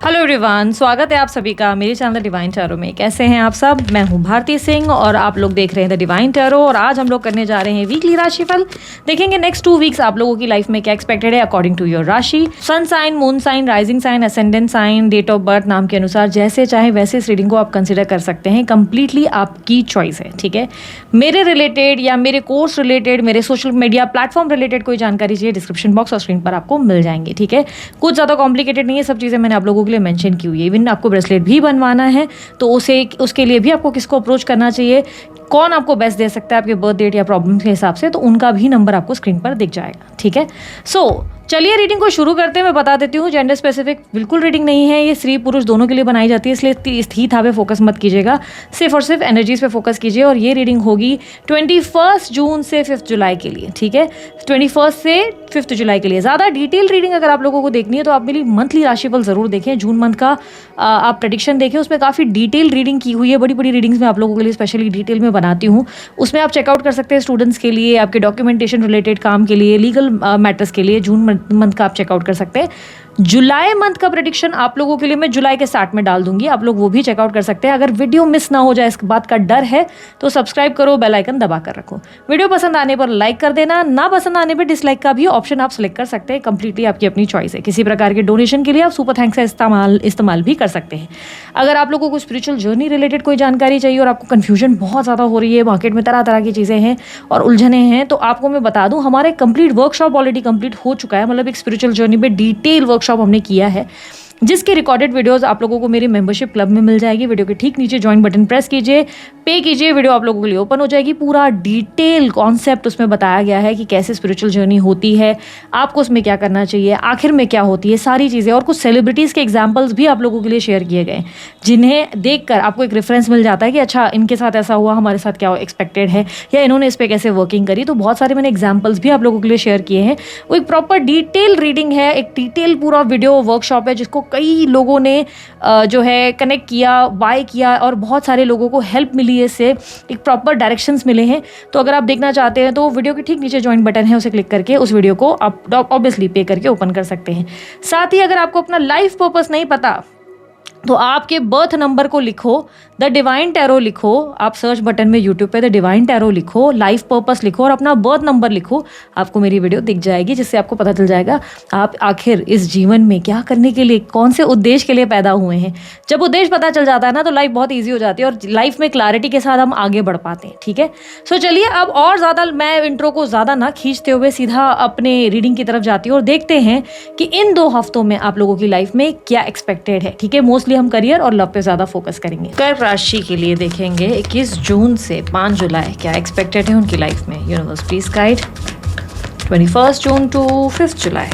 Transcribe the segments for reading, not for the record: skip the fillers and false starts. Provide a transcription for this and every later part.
Hello everyone, स्वागत है आप सभी का मेरे चैनल डिवाइन टैरो में। कैसे हैं आप सब? मैं हूं भारती सिंह और आप लोग देख रहे हैं द डिवाइन टैरो। और आज हम लोग करने जा रहे हैं वीकली राशिफल। देखेंगे नेक्स्ट 2 वीक्स आप लोगों की लाइफ में क्या एक्सपेक्टेड है according to your rashi, sun sign, moon sign, rising sign, ascendant sign, date of birth नाम के अनुसार जैसे चाहे वैसे इस रीडिंग को आप कंसिडर कर सकते हैं। कंप्लीटली आपकी चॉइस है, ठीक है। मेरे रिलेटेड या मेरे कोर्स रिलेटेड, मेरे सोशल मीडिया प्लेटफॉर्म रिलेटेड कोई जानकारी चाहिए, डिस्क्रिप्शन बॉक्स और स्क्रीन पर आपको मिल जाएंगे, ठीक है। कुछ ज़्यादा कॉम्प्लिकेटेड नहीं है, सब चीज़ें मैंने आप लोगों के लिए मेंशन की हुई है। इवन आपको ब्रेसलेट भी बनवाना है तो उसके लिए भी आपको किसको अप्रोच करना चाहिए, कौन आपको बेस्ट दे सकता है आपके बर्थ डेट या प्रॉब्लम के हिसाब से, तो उनका भी नंबर आपको स्क्रीन पर दिख जाएगा, ठीक है। चलिए रीडिंग को शुरू करते हैं। मैं बता देती हूँ, जेंडर स्पेसिफिक बिल्कुल रीडिंग नहीं है, ये स्त्री पुरुष दोनों के लिए बनाई जाती है, इसलिए इस थी था पे फोकस मत कीजिएगा, सिर्फ और सिर्फ एनर्जीज पे फोकस कीजिए। और ये रीडिंग होगी 21 जून से 5 जुलाई के लिए, ठीक है। 21 से 5 जुलाई के लिए। ज़्यादा डिटेल रीडिंग अगर आप लोगों को देखनी है तो आप मेरी मंथली राशिफल ज़रूर देखें। जून मंथ का आप प्रेडिक्शन देखें, उसमें काफ़ी डिटेल रीडिंग की हुई है। बड़ी बड़ी रीडिंग्स मैं आप लोगों के लिए स्पेशली डिटेल में बनाती हूँ, उसमें आप चेकआउट कर सकते हैं। स्टूडेंट्स के लिए, आपके डॉक्यूमेंटेशन रिलेटेड काम के लिए, लीगल मैटर्स के लिए जून मंथ का आप चेकआउट कर सकते हैं। जुलाई मंथ का प्रेडिक्शन आप लोगों के लिए मैं जुलाई के स्टार्ट में डाल दूंगी, आप लोग वो भी चेकआउट कर सकते हैं। अगर वीडियो मिस ना हो जाए इस बात का डर है तो सब्सक्राइब करो, बेल आइकन दबा कर रखो। वीडियो पसंद आने पर लाइक कर देना, ना पसंद आने पर डिसलाइक का भी ऑप्शन आप सेलेक्ट कर सकते हैं। कंप्लीटली आपकी अपनी चॉइस है। किसी प्रकार के डोनेशन के लिए आप सुपर थैंक्स का इस्तेमाल भी कर सकते हैं। अगर आप लोगों को स्पिरिचुअल जर्नी रिलेटेड कोई जानकारी चाहिए और आपको कन्फ्यूजन बहुत ज़्यादा हो रही है, मार्केट में तरह तरह की चीज़ें हैं और उलझने हैं, तो आपको मैं बता दूं हमारे कंप्लीट वर्कशॉप ऑलरेडी कंप्लीट हो चुका है। मतलब एक स्पिरिचुअल जर्नी पे डिटेल वर्कशॉप हमने किया है, जिसकी रिकॉर्डेड वीडियोस आप लोगों को मेरे मेंबरशिप क्लब में मिल जाएगी। वीडियो के ठीक नीचे ज्वाइन बटन प्रेस कीजिए, पे कीजिए, वीडियो आप लोगों के लिए ओपन हो जाएगी। पूरा डिटेल कॉन्सेप्ट उसमें बताया गया है कि कैसे स्पिरिचुअल जर्नी होती है, आपको उसमें क्या करना चाहिए, आखिर में क्या होती है, सारी चीज़ें। और कुछ सेलिब्रिटीज़ के एग्जाम्पल्स भी आप लोगों के लिए शेयर किए गए, जिन्हें देखकर आपको एक रेफरेंस मिल जाता है कि अच्छा इनके साथ ऐसा हुआ, हमारे साथ क्या एक्सपेक्टेड है, या इन्होंने इस पर कैसे वर्किंग करी। तो बहुत सारे मैंने एग्जाम्पल्स भी आप लोगों के लिए शेयर किए हैं। वो एक प्रॉपर डिटेल रीडिंग है, एक डिटेल पूरा वीडियो वर्कशॉप है, जिसको कई लोगों ने जो है कनेक्ट किया, बाय किया और बहुत सारे लोगों को हेल्प मिली है इससे, एक प्रॉपर डायरेक्शंस मिले हैं। तो अगर आप देखना चाहते हैं तो वीडियो के ठीक नीचे ज्वाइन बटन है, उसे क्लिक करके उस वीडियो को आप ऑब्वियसली पे करके ओपन कर सकते हैं। साथ ही अगर आपको अपना लाइफ पर्पस नहीं पता तो आपके बर्थ नंबर को लिखो, द डिवाइन टैरो लिखो, आप सर्च बटन में यूट्यूब पे द डिवाइन टैरो लिखो, लाइफ पर्पस लिखो और अपना बर्थ नंबर लिखो, आपको मेरी वीडियो दिख जाएगी, जिससे आपको पता चल जाएगा आप आखिर इस जीवन में क्या करने के लिए, कौन से उद्देश्य के लिए पैदा हुए हैं। जब उद्देश्य पता चल जाता है ना तो लाइफ बहुत ईजी हो जाती है और लाइफ में क्लैरिटी के साथ हम आगे बढ़ पाते हैं, ठीक है। चलिए अब और ज़्यादा मैं इंट्रो को ज़्यादा ना खींचते हुए सीधा अपने रीडिंग की तरफ जाती हूँ और देखते हैं कि इन 2 हफ्तों में आप लोगों की लाइफ में क्या एक्सपेक्टेड है, ठीक है। मोस्टली हम करियर और लव पे ज्यादा फोकस करेंगे। कर्क राशि के लिए देखेंगे 21 जून से 5 जुलाई क्या एक्सपेक्टेड है उनकी लाइफ में। Universe please guide 21 June to 5 July.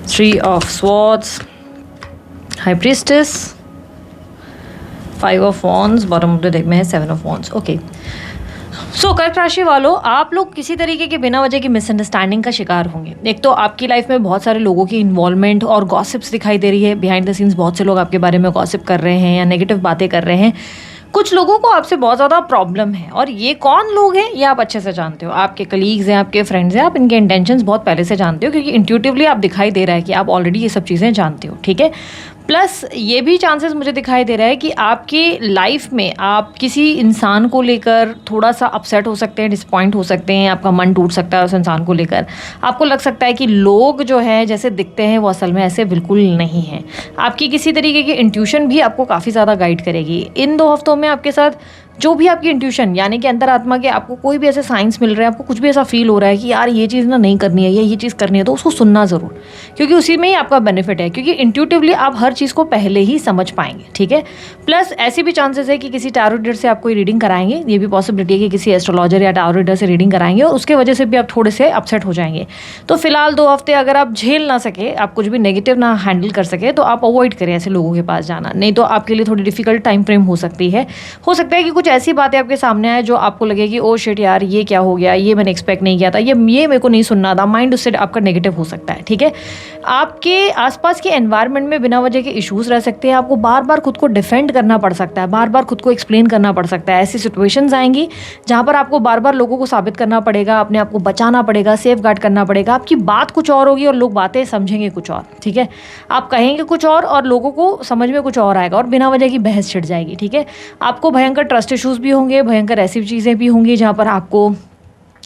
3 of swords, high priestess, 5 of wands, bottom of the deck में है 7 ऑफ वॉन्ड्स। ओके, कर्क राशि वालों, आप लोग किसी तरीके की बिना वजह की मिसअंडरस्टैंडिंग का शिकार होंगे। एक तो आपकी लाइफ में बहुत सारे लोगों की इन्वॉल्वमेंट और गॉसिप्स दिखाई दे रही है। बिहाइंड द सीन्स बहुत से लोग आपके बारे में गॉसिप कर रहे हैं या नेगेटिव बातें कर रहे हैं। कुछ लोगों को आपसे बहुत ज़्यादा प्रॉब्लम है और ये कौन लोग हैं ये आप अच्छे से जानते हो। आपके कलीग्स हैं, आपके फ्रेंड्स हैं, आप इनके इंटेंशंस बहुत पहले से जानते हो, क्योंकि इंट्यूटिवली आप दिखाई दे रहा है कि आप ऑलरेडी ये सब चीज़ें जानते हो, ठीक है। प्लस ये भी चांसेस मुझे दिखाई दे रहा है कि आपकी लाइफ में आप किसी इंसान को लेकर थोड़ा सा अपसेट हो सकते हैं, डिसपॉइंट हो सकते हैं, आपका मन टूट सकता है उस इंसान को लेकर। आपको लग सकता है कि लोग जो हैं जैसे दिखते हैं वो असल में ऐसे बिल्कुल नहीं हैं। आपकी किसी तरीके की इंट्यूशन भी आपको काफ़ी ज़्यादा गाइड करेगी। इन 2 हफ्तों में आपके साथ जो भी आपकी इंट्यूशन यानी कि अंतरात्मा के आपको कोई भी ऐसे साइंस मिल रहे हैं, आपको कुछ भी ऐसा फील हो रहा है कि यार ये चीज़ ना नहीं करनी है या ये चीज़ करनी है, तो उसको सुनना ज़रूर, क्योंकि उसी में ही आपका बेनिफिट है। क्योंकि इंट्यूटिवली आप हर चीज़ को पहले ही समझ पाएंगे, ठीक है। प्लस ऐसी भी चांसेस है कि किसी टैरो रीडर से आप कोई रीडिंग कराएंगे, ये भी पॉसिबिलिटी है कि किसी एस्ट्रोलॉजर या टैरो रीडर से रीडिंग कराएंगे और उसके वजह से भी आप थोड़े से अपसेट हो जाएंगे। तो फिलहाल 2 हफ्ते अगर आप झेल ना सके, आप कुछ भी नेगेटिव ना हैंडल कर सके, तो आप अवॉइड करें ऐसे लोगों के पास जाना। नहीं तो आपके लिए थोड़ी डिफिकल्ट टाइम फ्रेम हो सकती है। हो सकता है कि कुछ कुछ ऐसी बातें आपके सामने आए जो आपको लगे कि ओ शिट यार ये क्या हो गया, ये मैंने एक्सपेक्ट नहीं किया था, ये मेरे को नहीं सुनना था, माइंड उससे आपका नेगेटिव हो सकता है। ठीक है, आपके आसपास के एनवायरनमेंट में बिना वजह के इश्यूज रह सकते हैं, आपको बार बार खुद को डिफेंड करना पड़ सकता है, बार बार खुद को एक्सप्लेन करना पड़ सकता है। ऐसी सिचुएशंस आएंगी जहाँ पर आपको बार बार लोगों को साबित करना पड़ेगा, अपने आप को बचाना पड़ेगा, सेफ गार्ड करना पड़ेगा। आपकी बात कुछ और होगी और लोग बातें समझेंगे कुछ और। ठीक है, आप कहेंगे कुछ और लोगों को समझ में कुछ और आएगा और बिना वजह की बहस छिड़ जाएगी। ठीक है, आपको भयंकर ट्रस्ट इश्यूज भी होंगे, भयंकर ऐसी चीज़ें भी होंगी जहाँ पर आपको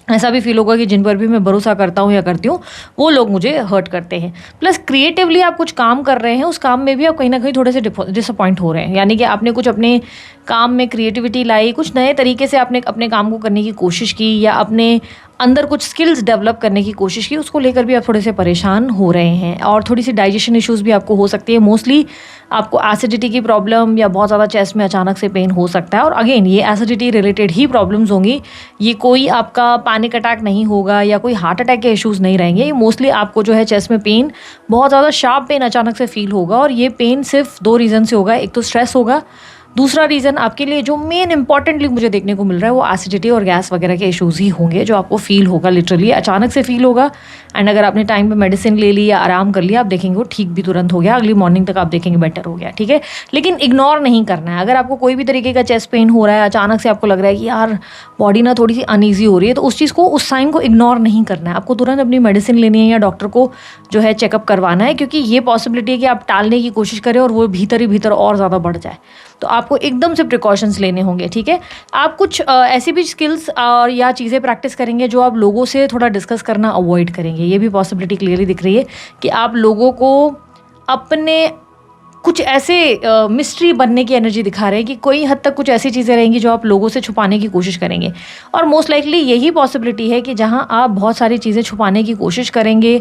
ऐसा भी फील होगा कि जिन पर भी मैं भरोसा करता हूँ या करती हूँ वो लोग मुझे हर्ट करते हैं। प्लस क्रिएटिवली आप कुछ काम कर रहे हैं, उस काम में भी आप कहीं ना कहीं थोड़े से डिसअपॉइंट हो रहे हैं, यानी कि आपने कुछ अपने काम में क्रिएटिविटी लाई, कुछ नए तरीके से आपने अपने काम को करने की कोशिश की या अपने अंदर कुछ स्किल्स डेवलप करने की कोशिश की, उसको लेकर भी आप थोड़े से परेशान हो रहे हैं और थोड़ी सी डाइजेशन इश्यूज़ भी आपको हो सकती है। मोस्टली आपको एसिडिटी की प्रॉब्लम या बहुत ज़्यादा चेस्ट में अचानक से पेन हो सकता है और अगेन ये एसिडिटी रिलेटेड ही प्रॉब्लम्स होंगी, ये कोई आपका पैनिक अटैक नहीं होगा या कोई हार्ट अटैक के इश्यूज़ नहीं रहेंगे। ये मोस्टली आपको जो है चेस्ट में पेन, बहुत ज़्यादा शार्प पेन अचानक से फील होगा और ये पेन सिर्फ 2 रीज़न से होगा। एक तो स्ट्रेस होगा, दूसरा रीज़न आपके लिए जो मेन इंपॉर्टेंटली मुझे देखने को मिल रहा है वो एसिडिटी और गैस वगैरह के इश्यूज़ ही होंगे जो आपको फील होगा, लिटरली अचानक से फील होगा। एंड अगर आपने टाइम पे मेडिसिन ले ली या आराम कर लिया, आप देखेंगे वो ठीक भी तुरंत हो गया, अगली मॉर्निंग तक आप देखेंगे बेटर हो गया। ठीक है, लेकिन इग्नोर नहीं करना है। अगर आपको कोई भी तरीके का चेस्ट पेन हो रहा है, अचानक से आपको लग रहा है कि यार बॉडी ना थोड़ी सी अनईजी हो रही है, तो उस चीज़ को, उस साइन को इग्नोर नहीं करना है। आपको तुरंत अपनी मेडिसिन लेनी है या डॉक्टर को जो है चेकअप करवाना है, क्योंकि ये पॉसिबिलिटी है कि आप टालने की कोशिश करें और वो भीतर ही भीतर और ज़्यादा बढ़ जाए, तो आपको एकदम से प्रिकॉशंस लेने होंगे। ठीक है, आप कुछ ऐसी भी स्किल्स और या चीज़ें प्रैक्टिस करेंगे जो आप लोगों से थोड़ा डिस्कस करना अवॉइड करेंगे। ये भी पॉसिबिलिटी क्लियरली दिख रही है कि आप लोगों को अपने कुछ ऐसे मिस्ट्री बनने की एनर्जी दिखा रहे हैं कि कोई हद तक कुछ ऐसी चीज़ें रहेंगी जो आप लोगों से छुपाने की कोशिश करेंगे। और मोस्ट लाइकली यही पॉसिबिलिटी है कि जहां आप बहुत सारी चीज़ें छुपाने की कोशिश करेंगे,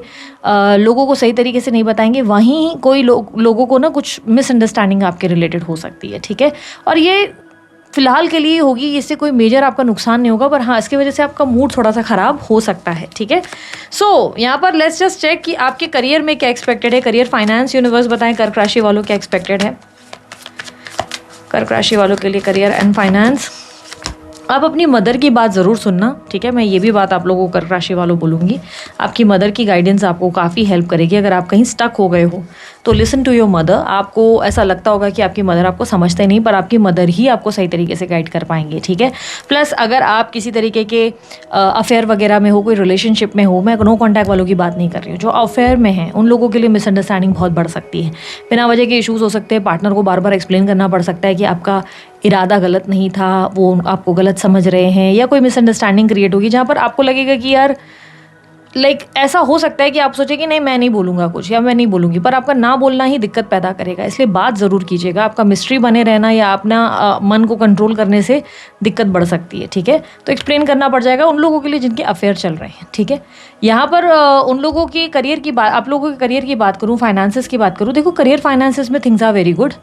लोगों को सही तरीके से नहीं बताएंगे, वहीं कोई लोगों को ना कुछ मिसअंडरस्टैंडिंग आपके रिलेटेड हो सकती है। ठीक है, और ये फिलहाल के लिए होगी, इससे कोई मेजर आपका नुकसान नहीं होगा, पर हाँ इसकी वजह से आपका मूड थोड़ा सा ख़राब हो सकता है। ठीक है, सो यहाँ पर लेट्स जस्ट चेक कि आपके करियर में क्या एक्सपेक्टेड है। करियर, फाइनेंस, यूनिवर्स बताएं कर्क राशि वालों क्या एक्सपेक्टेड है। कर्क राशि वालों के लिए करियर एंड फाइनेंस। आप अपनी मदर की बात ज़रूर सुनना। ठीक है, मैं ये भी बात आप लोगों को कर्क राशि वालों बोलूँगी, आपकी मदर की गाइडेंस आपको काफ़ी हेल्प करेगी। अगर आप कहीं स्टक हो गए हो तो लिसन टू योर मदर। आपको ऐसा लगता होगा कि आपकी मदर आपको समझते नहीं, पर आपकी मदर ही आपको सही तरीके से गाइड कर पाएंगे। ठीक है, प्लस अगर आप किसी तरीके के अफेयर वगैरह में हो, कोई रिलेशनशिप में हो, मैं नो कॉन्टैक्ट वालों की बात नहीं कर रही हूँ, जो अफेयर में हैं उन लोगों के लिए मिसअंडरस्टैंडिंग बहुत बढ़ सकती है। बिना वजह के इशूज़ हो सकते हैं, पार्टनर को बार बार एक्सप्लेन करना पड़ सकता है कि आपका इरादा गलत नहीं था, वो आपको गलत समझ रहे हैं, या कोई मिसअंडरस्टैंडिंग क्रिएट होगी जहाँ पर आपको लगेगा कि यार ऐसा हो सकता है कि आप सोचें कि नहीं मैं नहीं बोलूँगा कुछ या मैं नहीं बोलूँगी, पर आपका ना बोलना ही दिक्कत पैदा करेगा। इसलिए बात ज़रूर कीजिएगा। आपका मिस्ट्री बने रहना या अपना मन को कंट्रोल करने से दिक्कत बढ़ सकती है। ठीक है, तो एक्सप्लेन करना पड़ जाएगा उन लोगों के लिए जिनके अफेयर चल रहे हैं। ठीक है, यहाँ पर उन लोगों की करियर की बात, आप लोगों के करियर की बात करूँ, फाइनेंसेस की बात करूँ, देखो करियर फाइनेंसेस में थिंग्स आर वेरी गुड।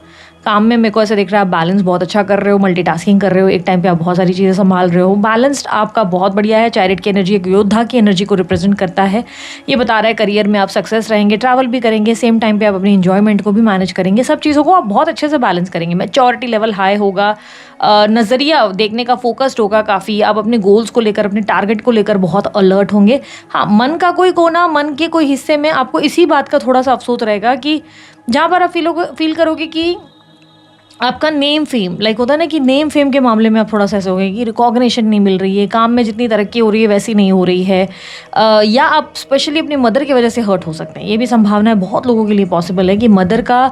काम में मेरे को ऐसा दिख रहा है आप बैलेंस बहुत अच्छा कर रहे हो, मल्टीटास्किंग कर रहे हो, एक टाइम पे आप बहुत सारी चीज़ें संभाल रहे हो। बैलेंस्ड आपका बहुत बढ़िया है। चैरिट की एनर्जी एक योद्धा की एनर्जी को रिप्रेजेंट करता है। ये बता रहा है करियर में आप सक्सेस रहेंगे, ट्रैवल भी करेंगे, सेम टाइम पे आप अपनी इंजॉयमेंट को भी मैनेज करेंगे। सब चीज़ों को आप बहुत अच्छे से बैलेंस करेंगे। मैच्योरिटी लेवल हाई होगा, नज़रिया देखने का फोकस्ड होगा काफ़ी। आप अपने गोल्स को लेकर, अपने टारगेट को लेकर बहुत अलर्ट होंगे। हाँ, मन का कोई कोना, मन के कोई हिस्से में आपको इसी बात का थोड़ा सा अफसोस रहेगा कि जहाँ पर आप फील करोगे कि आपका नेम फेम, होता है ना कि नेम फेम के मामले में आप थोड़ा सा ऐसे हो गए कि रिकॉग्निशन नहीं मिल रही है, काम में जितनी तरक्की हो रही है वैसी नहीं हो रही है, या आप स्पेशली अपनी मदर की वजह से हर्ट हो सकते हैं। ये भी संभावना है, बहुत लोगों के लिए पॉसिबल है कि मदर का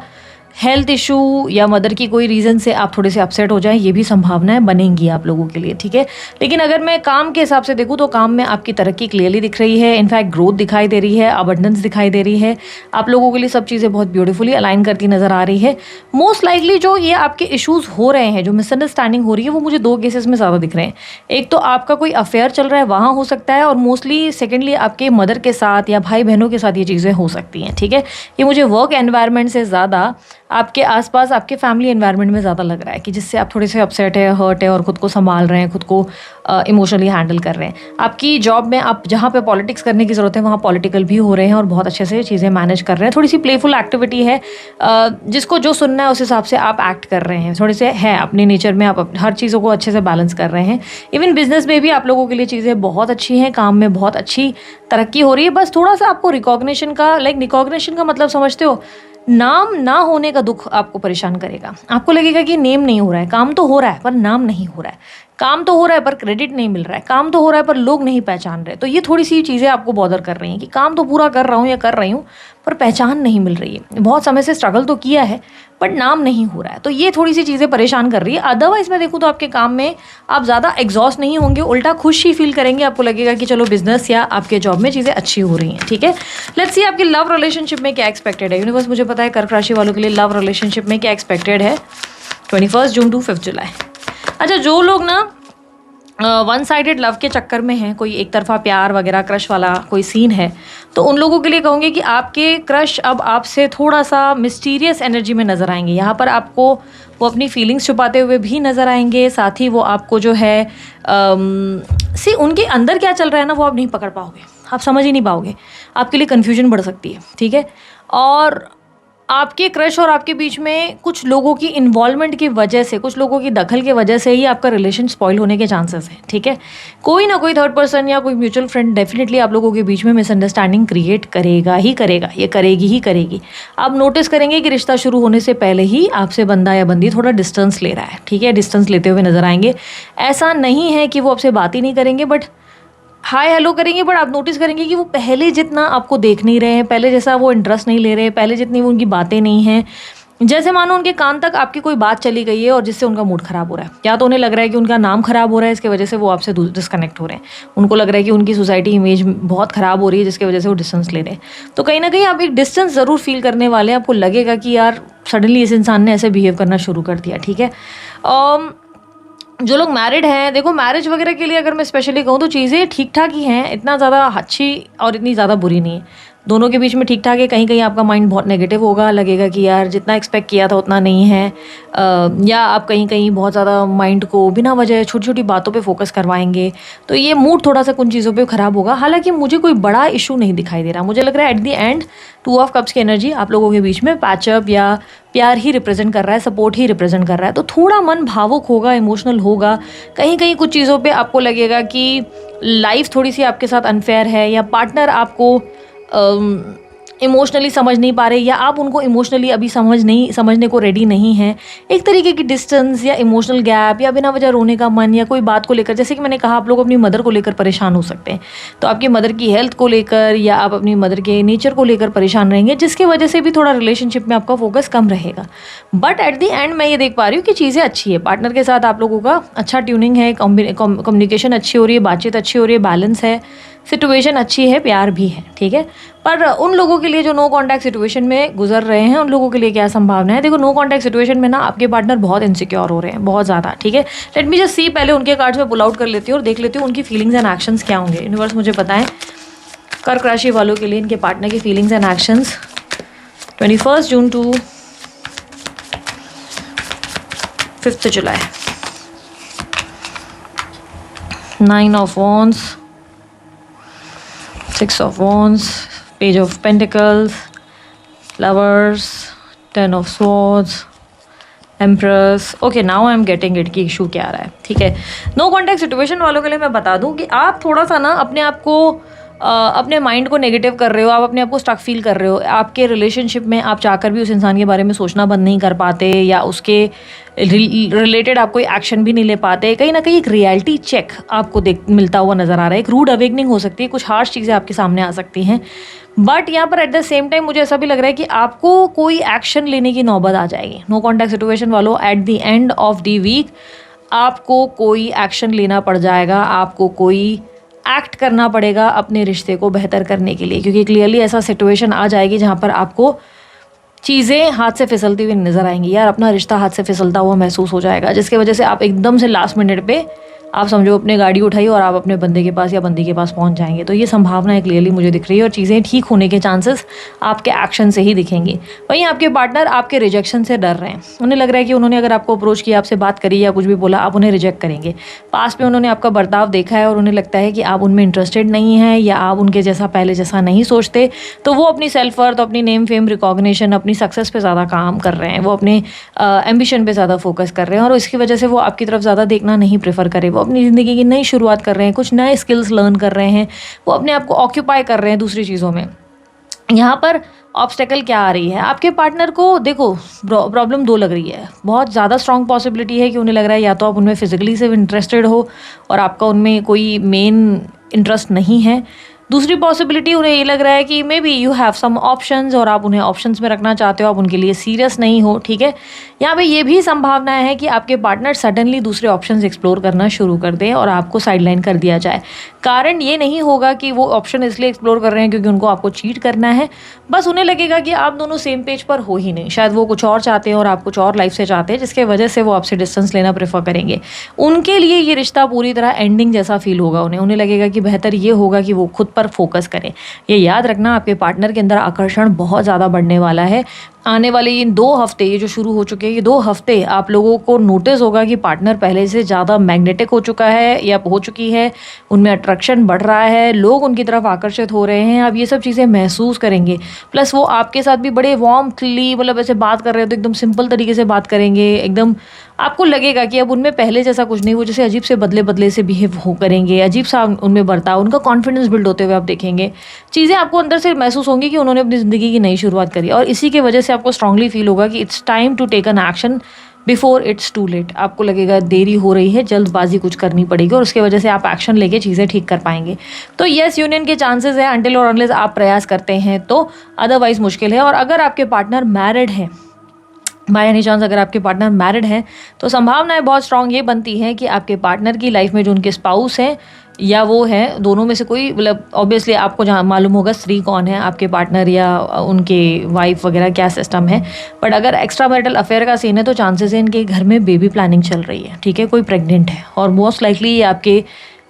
हेल्थ इशू या मदर की कोई रीज़न से आप थोड़े से अपसेट हो जाएं। ये भी संभावनाएं बनेंगी आप लोगों के लिए। ठीक है, लेकिन अगर मैं काम के हिसाब से देखूं तो काम में आपकी तरक्की क्लियरली दिख रही है। इनफैक्ट ग्रोथ दिखाई दे रही है, अबंडेंस दिखाई दे रही है। आप लोगों के लिए सब चीज़ें बहुत ब्यूटीफुली अलाइन करती नज़र आ रही है। मोस्ट लाइकली जो ये आपके इशूज़ हो रहे हैं, जो मिसअंडरस्टैंडिंग हो रही है, वो मुझे 2 केसेस में ज़्यादा दिख रहे हैं। एक तो आपका कोई अफेयर चल रहा है, वहाँ हो सकता है, और मोस्टली सेकेंडली आपके मदर के साथ या भाई बहनों के साथ ये चीज़ें हो सकती हैं। ठीक है, ये मुझे वर्क एनवायरनमेंट से ज़्यादा आपके आसपास आपके फैमिली एनवायरनमेंट में ज़्यादा लग रहा है कि जिससे आप थोड़े से अपसेट है, हर्ट है और खुद को संभाल रहे हैं, खुद को इमोशनली हैंडल कर रहे हैं। आपकी जॉब में आप जहाँ पे पॉलिटिक्स करने की ज़रूरत है वहाँ पॉलिटिकल भी हो रहे हैं और बहुत अच्छे से चीज़ें मैनेज कर रहे हैं। थोड़ी सी प्लेफुल एक्टिविटी है, जिसको जो सुनना है उस हिसाब से आप एक्ट कर रहे हैं। थोड़े से है अपने नेचर में आप हर चीज़ों को अच्छे से बैलेंस कर रहे हैं। इवन बिजनेस में भी आप लोगों के लिए चीज़ें बहुत अच्छी हैं, काम में बहुत अच्छी तरक्की हो रही है। बस थोड़ा सा आपको रिकॉग्निशन का रिकॉग्निशन का मतलब समझते हो, नाम ना होने का दुख आपको परेशान करेगा। आपको लगेगा कि नेम नहीं हो रहा है, काम तो हो रहा है पर नाम नहीं हो रहा है, काम तो हो रहा है पर क्रेडिट नहीं मिल रहा है, काम तो हो रहा है पर लोग नहीं पहचान रहे। तो ये थोड़ी सी चीज़ें आपको बॉदर कर रही हैं कि काम तो पूरा कर रहा हूँ या कर रही हूँ पर पहचान नहीं मिल रही है। बहुत समय से स्ट्रगल तो किया है बट नाम नहीं हो रहा है, तो ये थोड़ी सी चीज़ें परेशान कर रही है। अदरवाइज मैं देखूँ तो आपके काम में आप ज़्यादा एग्जॉस्ट नहीं होंगे, उल्टा खुश ही फील करेंगे। आपको लगेगा कि चलो बिजनेस या आपके जॉब में चीज़ें अच्छी हो रही हैं। ठीक है, लेट्स सी आपके लव रिलेशनशिप में क्या एक्सपेक्टेड है। यूनिवर्स मुझे पता है कर्क राशि वालों के लिए लव रिलेशनशिप में क्या एक्सपेक्टेड है 21 जून टू 5 जुलाई। अच्छा, जो लोग ना वन साइडेड लव के चक्कर में हैं, कोई एक तरफा प्यार वगैरह क्रश वाला कोई सीन है, तो उन लोगों के लिए कहूँगी कि आपके क्रश अब आपसे थोड़ा सा मिस्टीरियस एनर्जी में नज़र आएंगे। यहाँ पर आपको वो अपनी फीलिंग्स छुपाते हुए भी नज़र आएंगे, साथ ही वो आपको जो है उनके अंदर क्या चल रहा है ना वो आप नहीं पकड़ पाओगे, आप समझ ही नहीं पाओगे, आपके लिए कन्फ्यूजन बढ़ सकती है। ठीक है, और आपके क्रश और आपके बीच में कुछ लोगों की इन्वॉल्वमेंट की वजह से, कुछ लोगों की दखल की वजह से ही आपका रिलेशन स्पॉइल होने के चांसेस हैं। ठीक है, कोई ना कोई थर्ड पर्सन या कोई म्यूचुअल फ्रेंड डेफिनेटली आप लोगों के बीच में मिसअंडरस्टैंडिंग क्रिएट करेगा ही करेगा, ये करेगी ही करेगी। आप नोटिस करेंगे कि रिश्ता शुरू होने से पहले ही आपसे बंदा या बंदी थोड़ा डिस्टेंस ले रहा है। ठीक है, डिस्टेंस लेते हुए नजर आएंगे। ऐसा नहीं है कि वो आपसे बात ही नहीं करेंगे, बट हाय हेलो करेंगे, बट आप नोटिस करेंगे कि वो पहले जितना आपको देख नहीं रहे हैं, पहले जैसा वो इंटरेस्ट नहीं ले रहे हैं, पहले जितनी वो उनकी बातें नहीं हैं। जैसे मानो उनके कान तक आपकी कोई बात चली गई है और जिससे उनका मूड ख़राब हो रहा है, या तो उन्हें लग रहा है कि उनका नाम ख़राब हो रहा है, इसके वजह से वो आपसे डिस्कनेक्ट हो रहे हैं। उनको लग रहा है कि उनकी सोसाइटी इमेज बहुत ख़राब हो रही है, जिसकी वजह से वो डिस्टेंस ले रहे हैं। तो कहीं ना कहीं आप एक डिस्टेंस ज़रूर फील करने वाले हैं। आपको लगेगा कि यार सडनली इस इंसान ने ऐसे बिहेव करना शुरू कर दिया। ठीक है, जो लोग मैरिड हैं, देखो मैरिज वगैरह के लिए अगर मैं स्पेशली कहूँ तो चीज़ें ठीक ठाक ही हैं, इतना ज़्यादा अच्छी और इतनी ज़्यादा बुरी नहीं है, दोनों के बीच में ठीक ठाक है। कहीं कहीं आपका माइंड बहुत नेगेटिव होगा, लगेगा कि यार जितना एक्सपेक्ट किया था उतना नहीं है, या आप कहीं कहीं बहुत ज़्यादा माइंड को बिना वजह छोटी छोटी बातों पे फोकस करवाएंगे, तो ये मूड थोड़ा सा कुछ चीज़ों पे ख़राब होगा। हालांकि मुझे कोई बड़ा इशू नहीं दिखाई दे रहा, मुझे लग रहा है at the and 2 of cups की एनर्जी आप लोगों के बीच में पैचअप या प्यार ही रिप्रेजेंट कर रहा है, सपोर्ट ही रिप्रेजेंट कर रहा है। तो थोड़ा मन भावुक होगा, इमोशनल होगा, कहीं कहीं कुछ चीज़ों पे आपको लगेगा कि लाइफ थोड़ी सी आपके साथ अनफेयर है, या पार्टनर आपको इमोशनली समझ नहीं पा रहे, या आप उनको इमोशनली अभी समझने को रेडी नहीं हैं। एक तरीके की डिस्टेंस या इमोशनल गैप, या बिना वजह रोने का मन, या कोई बात को लेकर, जैसे कि मैंने कहा आप लोग अपनी मदर को लेकर परेशान हो सकते हैं, तो आपकी मदर की हेल्थ को लेकर या आप अपनी मदर के नेचर को लेकर परेशान रहेंगे, जिसकी वजह से भी थोड़ा रिलेशनशिप में आपका फोकस कम रहेगा। बट एट दी एंड मैं ये देख पा रही हूँ कि चीज़ें अच्छी है, पार्टनर के साथ आप लोगों का अच्छा ट्यूनिंग है, कम्युनिकेशन अच्छी हो रही है, बातचीत अच्छी हो रही है, बैलेंस है, सिचुएशन अच्छी है, प्यार भी है। ठीक है, पर उन लोगों के लिए जो नो कॉन्टैक्ट सिचुएशन में गुजर रहे हैं, उन लोगों के लिए क्या संभावना है। देखो नो कॉन्टैक्ट सिचुएशन में ना आपके पार्टनर बहुत इनसिक्योर हो रहे हैं, बहुत ज़्यादा। ठीक है, लेट मी जस्ट सी, पहले उनके कार्ड्स में पुल आउट कर लेती हूँ और देख लेती हूँ उनकी फीलिंग्स एंड एक्शंस क्या होंगे। यूनिवर्स मुझे बताएं कर्क राशि वालों के लिए इनके पार्टनर की feelings and actions 21 June to 5 July. 9 of wands, 6 of Wands, Page of Pentacles, Lovers, 10 of Swords, Empress. Okay, now I'm getting it कि इशू क्या आ रहा है। ठीक है, नो कॉन्टैक्ट सिचुएशन वालों के लिए मैं बता दूं कि आप थोड़ा सा ना अपने आप को अपने माइंड को नेगेटिव कर रहे हो, आप अपने आप को स्टक फील कर रहे हो। आपके रिलेशनशिप में आप चाहकर भी उस इंसान के बारे में सोचना बंद नहीं कर पाते, या उसके रिलेटेड आप कोई एक्शन भी नहीं ले पाते। कहीं ना कहीं एक रियलिटी चेक आपको मिलता हुआ नज़र आ रहा है, एक रूड अवेकनिंग हो सकती है, कुछ हार्श चीज़ें आपके सामने आ सकती हैं। बट यहाँ पर एट द सेम टाइम मुझे ऐसा भी लग रहा है कि आपको कोई एक्शन लेने की नौबत आ जाएगी। नो कॉन्टैक्ट सिचुएशन वालों, at the end of the week आपको कोई एक्शन लेना पड़ जाएगा, आपको कोई एक्ट करना पड़ेगा अपने रिश्ते को बेहतर करने के लिए, क्योंकि क्लियरली ऐसा सिचुएशन आ जाएगी जहाँ पर आपको चीज़ें हाथ से फिसलती हुई नजर आएंगी। यार अपना रिश्ता हाथ से फिसलता हुआ महसूस हो जाएगा, जिसकी वजह से आप एकदम से लास्ट मिनट पे आप समझो अपने गाड़ी उठाइए और आप अपने बंदे के पास या बंदी के पास पहुंच जाएंगे। तो ये संभावनाएं क्लियरली मुझे दिख रही है और चीज़ें ठीक होने के चांसेस आपके एक्शन से ही दिखेंगे। वहीं आपके पार्टनर आपके रिजेक्शन से डर रहे हैं। उन्हें लग रहा है कि उन्होंने अगर आपको अप्रोच किया, आपसे बात करी या कुछ भी बोला, आप उन्हें रिजेक्ट करेंगे। पास में उन्होंने आपका बर्ताव देखा है और उन्हें लगता है कि आप उनमें इंटरेस्टेड नहीं हैं या आप उनके जैसा पहले जैसा नहीं सोचते। तो वो अपनी सेल्फ वर्थ, अपनी नेम फेम रिकॉग्निशन, अपनी सक्सेस पे ज़्यादा काम कर रहे हैं। वो अपने एम्बिशन पे ज़्यादा फोकस कर रहे हैं और इसकी वजह से वो आपकी तरफ ज़्यादा देखना नहीं प्रेफर करे। वो अपनी ज़िंदगी की नई शुरुआत कर रहे हैं, कुछ नए स्किल्स लर्न कर रहे हैं, वो अपने आप को ऑक्यूपाई कर रहे हैं दूसरी चीज़ों में। यहाँ पर ऑब्स्टेकल क्या आ रही है, आपके पार्टनर को देखो प्रॉब्लम दो लग रही है। बहुत ज़्यादा स्ट्रॉन्ग पॉसिबिलिटी है कि उन्हें लग रहा है या तो आप उनमें फिजिकली से इंटरेस्टेड हो और आपका उनमें कोई मेन इंटरेस्ट नहीं है। दूसरी पॉसिबिलिटी उन्हें ये लग रहा है कि maybe you have some options और आप उन्हें ऑप्शंस में रखना चाहते हो, आप उनके लिए सीरियस नहीं हो। ठीक है, यहाँ पे ये भी संभावना है कि आपके पार्टनर सडनली दूसरे ऑप्शंस एक्सप्लोर करना शुरू कर दें और आपको साइडलाइन कर दिया जाए। कारण ये नहीं होगा कि वो ऑप्शन इसलिए एक्सप्लोर कर रहे हैं क्योंकि उनको आपको चीट करना है, बस उन्हें लगेगा कि आप दोनों सेम पेज पर हो ही नहीं। शायद वो कुछ और चाहते हैं और आप कुछ और लाइफ से चाहते हैं, जिसके वजह से वो आपसे डिस्टेंस लेना प्रेफर करेंगे। उनके लिए ये रिश्ता पूरी तरह एंडिंग जैसा फील होगा। उन्हें लगेगा कि बेहतर ये होगा कि वो खुद पर फोकस करें। ये याद रखना, आपके पार्टनर के अंदर आकर्षण बहुत ज़्यादा बढ़ने वाला है। आने वाले इन 2 हफ्ते, ये जो शुरू हो चुके हैं, ये 2 हफ्ते आप लोगों को नोटिस होगा कि पार्टनर पहले से ज़्यादा मैग्नेटिक हो चुका है या हो चुकी है, उनमें अट्रैक्शन बढ़ रहा है, लोग उनकी तरफ आकर्षित हो रहे हैं। आप ये सब चीज़ें महसूस करेंगे। प्लस वो आपके साथ भी बड़े वार्मली, मतलब ऐसे बात कर रहे हो तो एकदम सिंपल तरीके से बात करेंगे। एकदम आपको लगेगा कि अब उनमें पहले जैसा कुछ नहीं, वो जैसे अजीब से बदले बदले से बिहेव हो करेंगे, अजीब सा उनमें बर्ताव, उनका कॉन्फिडेंस बिल्ड होते हुए आप देखेंगे। चीज़ें आपको अंदर से महसूस होंगी कि उन्होंने अपनी ज़िंदगी की नई शुरुआत करी और इसी की वजह से आपको स्ट्रांगली फील होगा कि it's time to take an action before it's too late. आपको लगेगा देरी हो रही है, जल्दबाजी कुछ करनी पड़ेगी और उसके वजह से आप एक्शन लेके चीज़ें ठीक कर पाएंगे। तो यस, यूनियन के चांसेस है अनटिल और अनलेस आप प्रयास करते हैं तो, अदरवाइज मुश्किल है। और अगर आपके पार्टनर मैरिड हैं, बाय एनी चांस अगर आपके पार्टनर मैरिड हैं, तो संभावनाएं बहुत स्ट्रांग ये बनती हैं कि आपके पार्टनर की लाइफ में जो उनके स्पाउस हैं या वो हैं, दोनों में से कोई, मतलब ऑब्वियसली आपको जहाँ मालूम होगा स्त्री कौन है, आपके पार्टनर या उनके वाइफ वगैरह क्या सिस्टम है। बट अगर एक्स्ट्रा मैरिटल अफेयर का सीन है तो चांसेस है इनके घर में बेबी प्लानिंग चल रही है। ठीक है, कोई प्रेग्नेंट है और मोस्ट लाइकली आपके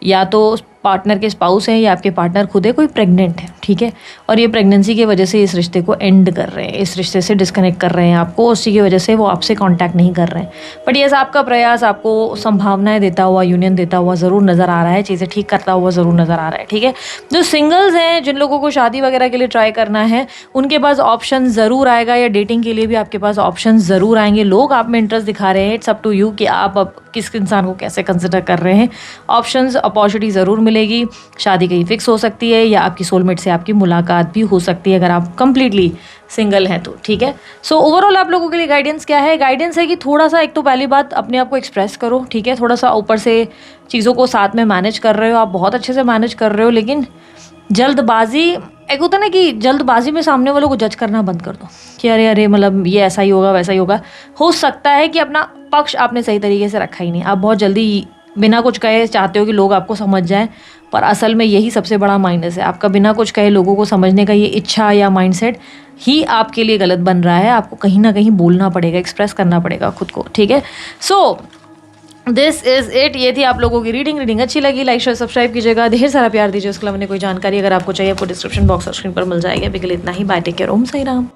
या तो पार्टनर के स्पाउस हैं या आपके पार्टनर खुद है, कोई प्रेग्नेंट है। ठीक है, और ये प्रेगनेंसी की वजह से इस रिश्ते को एंड कर रहे हैं, इस रिश्ते से डिस्कनेक्ट कर रहे हैं आपको, उसी की वजह से वो आपसे कांटेक्ट नहीं कर रहे हैं। बट ये आपका प्रयास आपको संभावनाएं देता हुआ, यूनियन देता हुआ ज़रूर नज़र आ रहा है, चीज़ें ठीक करता हुआ ज़रूर नज़र आ रहा है। ठीक है, जो सिंगल्स हैं, जिन लोगों को शादी वगैरह के लिए ट्राई करना है, उनके पास ऑप्शन ज़रूर आएगा, या डेटिंग के लिए भी आपके पास ऑप्शन ज़रूर आएंगे। लोग आप में इंटरेस्ट दिखा रहे हैं, इट्स अप टू यू कि आप अब किस इंसान को कैसे कंसिडर कर रहे हैं। ऑप्शंस, अपॉर्चुनिटी ज़रूर मिलेगी, शादी कहीं फिक्स हो सकती है या आपकी सोलमेट से आपकी मुलाकात भी हो सकती है अगर आप कंप्लीटली सिंगल हैं तो। ठीक है, सो ओवरऑल आप लोगों के लिए गाइडेंस क्या है? गाइडेंस है कि थोड़ा सा, एक तो पहली बात, अपने आप को एक्सप्रेस करो। ठीक है, थोड़ा सा ऊपर से चीज़ों को साथ में मैनेज कर रहे हो, आप बहुत अच्छे से मैनेज कर रहे हो, लेकिन जल्दबाजी, एक होता ना कि जल्दबाजी में सामने वालों को जज करना बंद कर दो कि अरे अरे मतलब ये ऐसा ही होगा वैसा ही होगा। हो सकता है कि अपना पक्ष आपने सही तरीके से रखा ही नहीं, आप बहुत जल्दी बिना कुछ कहे चाहते हो कि लोग आपको समझ जाएं, पर असल में यही सबसे बड़ा माइनस है। आपका बिना कुछ कहे लोगों को समझने का ये इच्छा या माइंडसेट ही आपके लिए गलत बन रहा है। आपको कहीं ना कहीं बोलना पड़ेगा, एक्सप्रेस करना पड़ेगा खुद को। ठीक है, सो दिस इज़ इट। ये थी आप लोगों की रीडिंग अच्छी लगी, लाइक शेयर सब्सक्राइब कीजिएगा, ढेर सारा प्यार दीजिए। उसके अलावा कोई जानकारी अगर आपको चाहिए, आपको डिस्क्रिप्शन बॉक्स और स्क्रीन पर मिल जाएगी। अभी के लिए इतना ही, बाय, टेक केयर, ओम साई राम।